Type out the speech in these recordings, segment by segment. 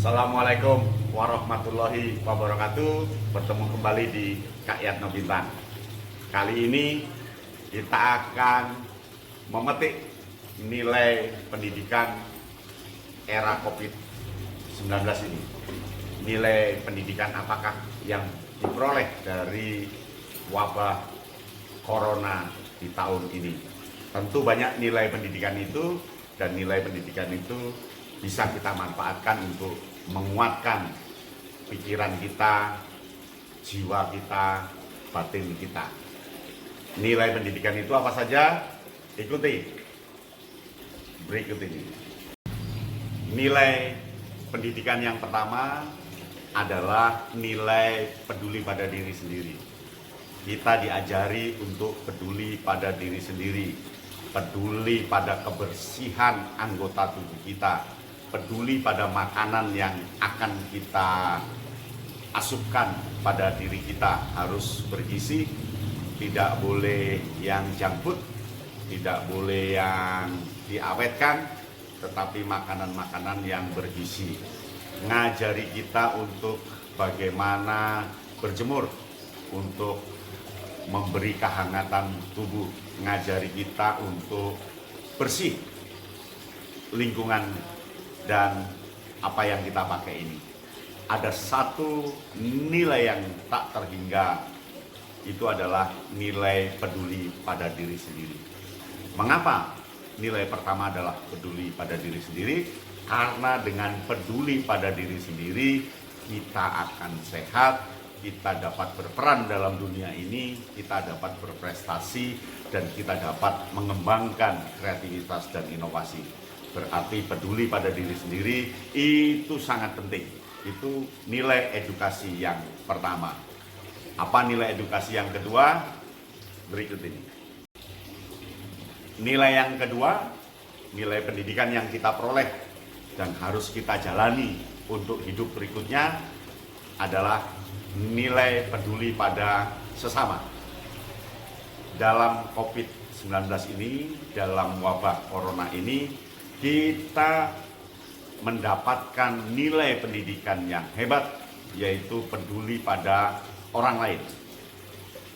Assalamualaikum warahmatullahi wabarakatuh. Bertemu kembali di Kak Yatno Bintang. Kali ini kita akan memetik nilai pendidikan era COVID-19 ini. Nilai pendidikan apakah yang diperoleh dari wabah corona di tahun ini. Tentu banyak nilai pendidikan itu, dan nilai pendidikan itu bisa kita manfaatkan untuk menguatkan pikiran kita, jiwa kita, batin kita. Nilai pendidikan itu apa saja? Ikuti berikut ini. Nilai pendidikan yang pertama adalah nilai peduli pada diri sendiri. Kita diajari untuk peduli pada diri sendiri, peduli pada kebersihan anggota tubuh kita, peduli pada makanan yang akan kita asupkan pada diri kita, harus bergizi, tidak boleh yang junk food, tidak boleh yang diawetkan, tetapi makanan-makanan yang bergizi. Ngajari kita untuk bagaimana berjemur, untuk memberi kehangatan tubuh, ngajari kita untuk bersih lingkungan dan apa yang kita pakai ini. Ada satu nilai yang tak terhingga, itu adalah nilai peduli pada diri sendiri. Mengapa nilai pertama adalah peduli pada diri sendiri? Karena dengan peduli pada diri sendiri, kita akan sehat, kita dapat berperan dalam dunia ini, kita dapat berprestasi, dan kita dapat mengembangkan kreativitas dan inovasi. Berarti peduli pada diri sendiri itu sangat penting. Itu nilai edukasi yang pertama. Apa nilai edukasi yang kedua? Berikut ini. Nilai yang kedua, nilai pendidikan yang kita peroleh dan harus kita jalani untuk hidup berikutnya adalah nilai peduli pada sesama. Dalam COVID-19 ini, dalam wabah corona ini, kita mendapatkan nilai pendidikan yang hebat, yaitu peduli pada orang lain.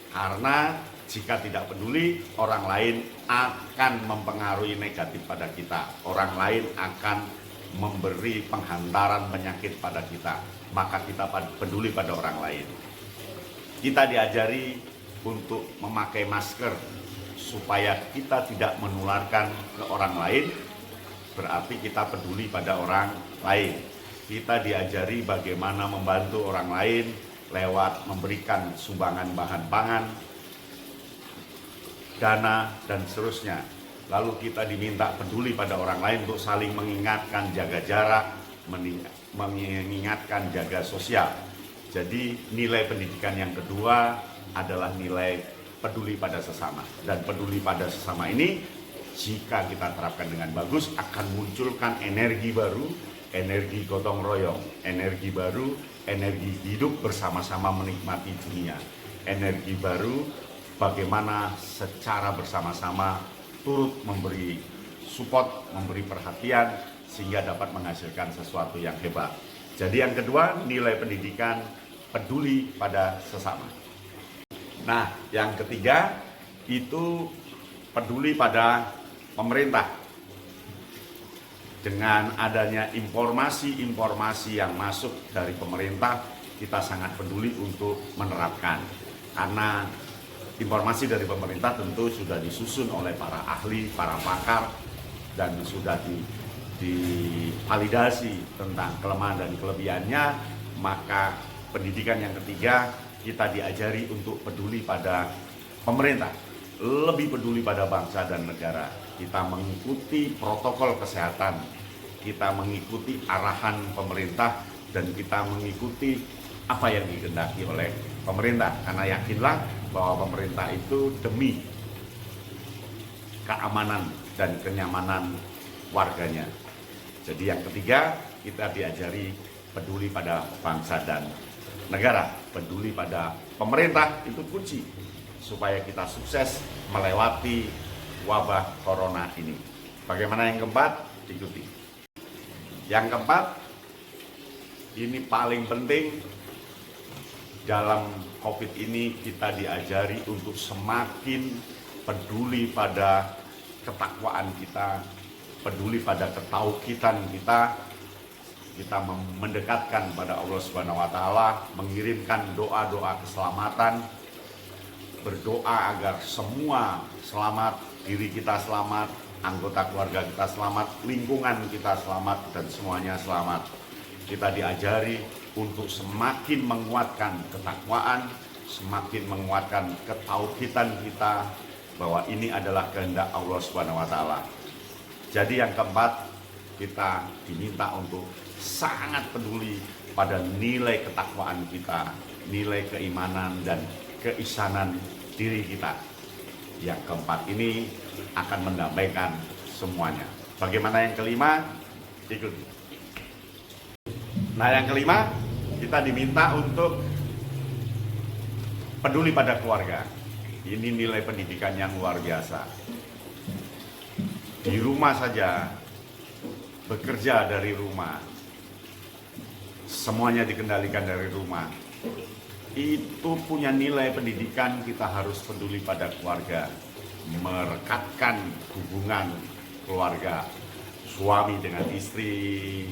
Karena jika tidak peduli, orang lain akan mempengaruhi negatif pada kita. Orang lain akan memberi penghantaran penyakit pada kita. Maka kita peduli pada orang lain. Kita diajari untuk memakai masker supaya kita tidak menularkan ke orang lain. Berarti kita peduli pada orang lain. Kita diajari bagaimana membantu orang lain lewat memberikan sumbangan bahan pangan, dana, dan seterusnya. Lalu kita diminta peduli pada orang lain untuk saling mengingatkan jaga jarak, mengingatkan jaga sosial. Jadi nilai pendidikan yang kedua adalah nilai peduli pada sesama. Dan peduli pada sesama ini, jika kita terapkan dengan bagus, akan munculkan energi baru, energi gotong royong, energi baru, energi hidup bersama-sama menikmati dunia. Energi baru, bagaimana secara bersama-sama turut memberi support, memberi perhatian, sehingga dapat menghasilkan sesuatu yang hebat. Jadi yang kedua, nilai pendidikan peduli pada sesama. Nah, yang ketiga, itu peduli pada pemerintah. Dengan adanya informasi-informasi yang masuk dari pemerintah, kita sangat peduli untuk menerapkan. Karena informasi dari pemerintah tentu sudah disusun oleh para ahli, para pakar, dan sudah divalidasi tentang kelemahan dan kelebihannya. Maka pendidikan yang ketiga, kita diajari untuk peduli pada pemerintah, lebih peduli pada bangsa dan negara. Kita mengikuti protokol kesehatan, kita mengikuti arahan pemerintah, dan kita mengikuti apa yang dikehendaki oleh pemerintah. Karena yakinlah bahwa pemerintah itu demi keamanan dan kenyamanan warganya. Jadi yang ketiga, kita diajari peduli pada bangsa dan negara, peduli pada pemerintah, itu kunci supaya kita sukses melewati wabah corona ini. Bagaimana yang keempat? Ikuti. Yang keempat, ini paling penting. Dalam COVID ini kita diajari untuk semakin peduli pada ketakwaan kita, peduli pada ketauhidan kita mendekatkan pada Allah Subhanahu wa taala, mengirimkan doa-doa keselamatan, berdoa agar semua selamat, diri kita selamat, anggota keluarga kita selamat, lingkungan kita selamat, dan semuanya selamat. Kita diajari untuk semakin menguatkan ketakwaan, semakin menguatkan ketauhidan kita bahwa ini adalah kehendak Allah Subhanahu wa taala. Jadi yang keempat, kita diminta untuk sangat peduli pada nilai ketakwaan kita, nilai keimanan dan keisanan diri kita. Yang keempat ini akan mendamaikan semuanya. Bagaimana yang kelima? Ikuti. Nah, yang kelima, kita diminta untuk peduli pada keluarga. Ini nilai pendidikan yang luar biasa. Di rumah saja, bekerja dari rumah, semuanya dikendalikan dari rumah. Itu punya nilai pendidikan, kita harus peduli pada keluarga. Merekatkan hubungan keluarga, suami dengan istri,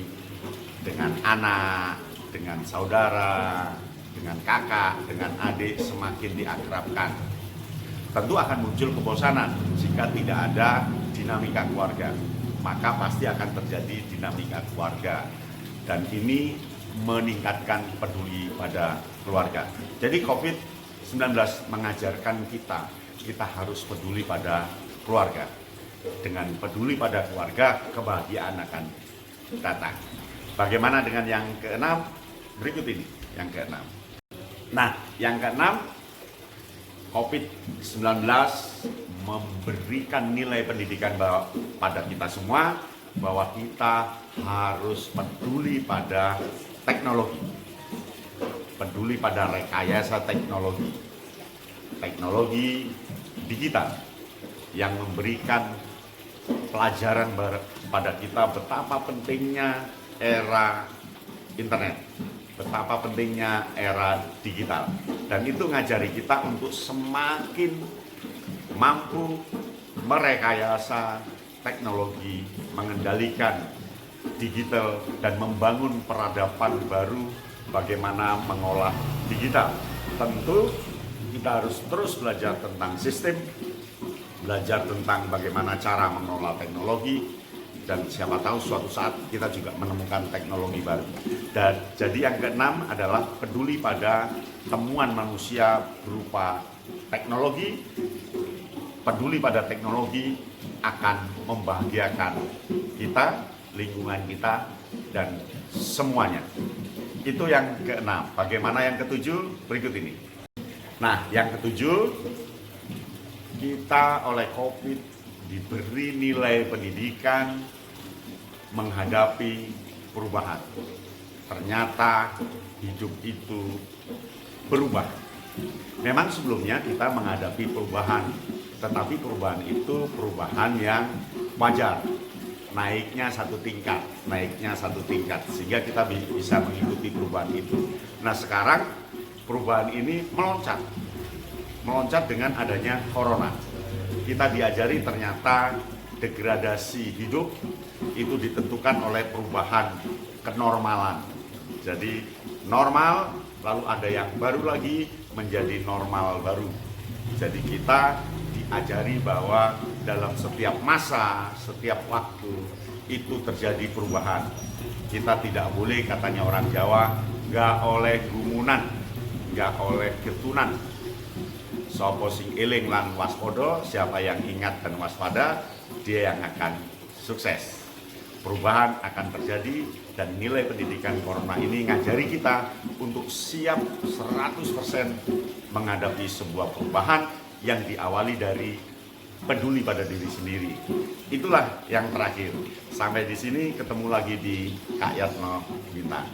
dengan anak, dengan saudara, dengan kakak, dengan adik, semakin diakrabkan. Tentu akan muncul kebosanan jika tidak ada dinamika keluarga, maka pasti akan terjadi dinamika keluarga, dan ini meningkatkan peduli pada keluarga. Jadi COVID-19 mengajarkan kita harus peduli pada keluarga. Dengan peduli pada keluarga, kebahagiaan akan datang. Bagaimana dengan yang keenam? Berikut ini, yang keenam. Nah, yang keenam, COVID-19 memberikan nilai pendidikan pada kita semua, bahwa kita harus peduli pada teknologi. Peduli pada rekayasa teknologi digital yang memberikan pelajaran pada kita betapa pentingnya era internet, betapa pentingnya era digital, dan itu ngajari kita untuk semakin mampu merekayasa teknologi, mengendalikan digital, dan membangun peradaban baru bagaimana mengolah digital. Tentu kita harus terus belajar tentang sistem, belajar tentang bagaimana cara mengelola teknologi, dan siapa tahu suatu saat kita juga menemukan teknologi baru. Dan jadi yang keenam adalah peduli pada temuan manusia berupa teknologi. Peduli pada teknologi akan membahagiakan kita, lingkungan kita, dan semuanya. Itu yang keenam. Bagaimana yang ketujuh? Berikut ini. Nah, yang ketujuh, kita oleh COVID diberi nilai pendidikan menghadapi perubahan. Ternyata hidup itu berubah. Memang sebelumnya kita menghadapi perubahan, tetapi perubahan itu perubahan yang wajar. Naiknya satu tingkat, sehingga kita bisa mengikuti perubahan itu. Nah, sekarang perubahan ini meloncat dengan adanya corona. Kita diajari ternyata degradasi hidup itu ditentukan oleh perubahan kenormalan. Jadi normal, lalu ada yang baru lagi menjadi normal baru. Jadi kita diajari bahwa dalam setiap masa, setiap waktu itu terjadi perubahan. Kita tidak boleh, katanya orang Jawa, nggak oleh gumunan, nggak oleh getunan. Sapa sing eling lan waspada, siapa yang ingat dan waspada, dia yang akan sukses. Perubahan akan terjadi, dan nilai pendidikan corona ini ngajari kita untuk siap 100% menghadapi sebuah perubahan yang diawali dari peduli pada diri sendiri. Itulah yang terakhir. Sampai di sini, ketemu lagi di Kak Yatno Bintang.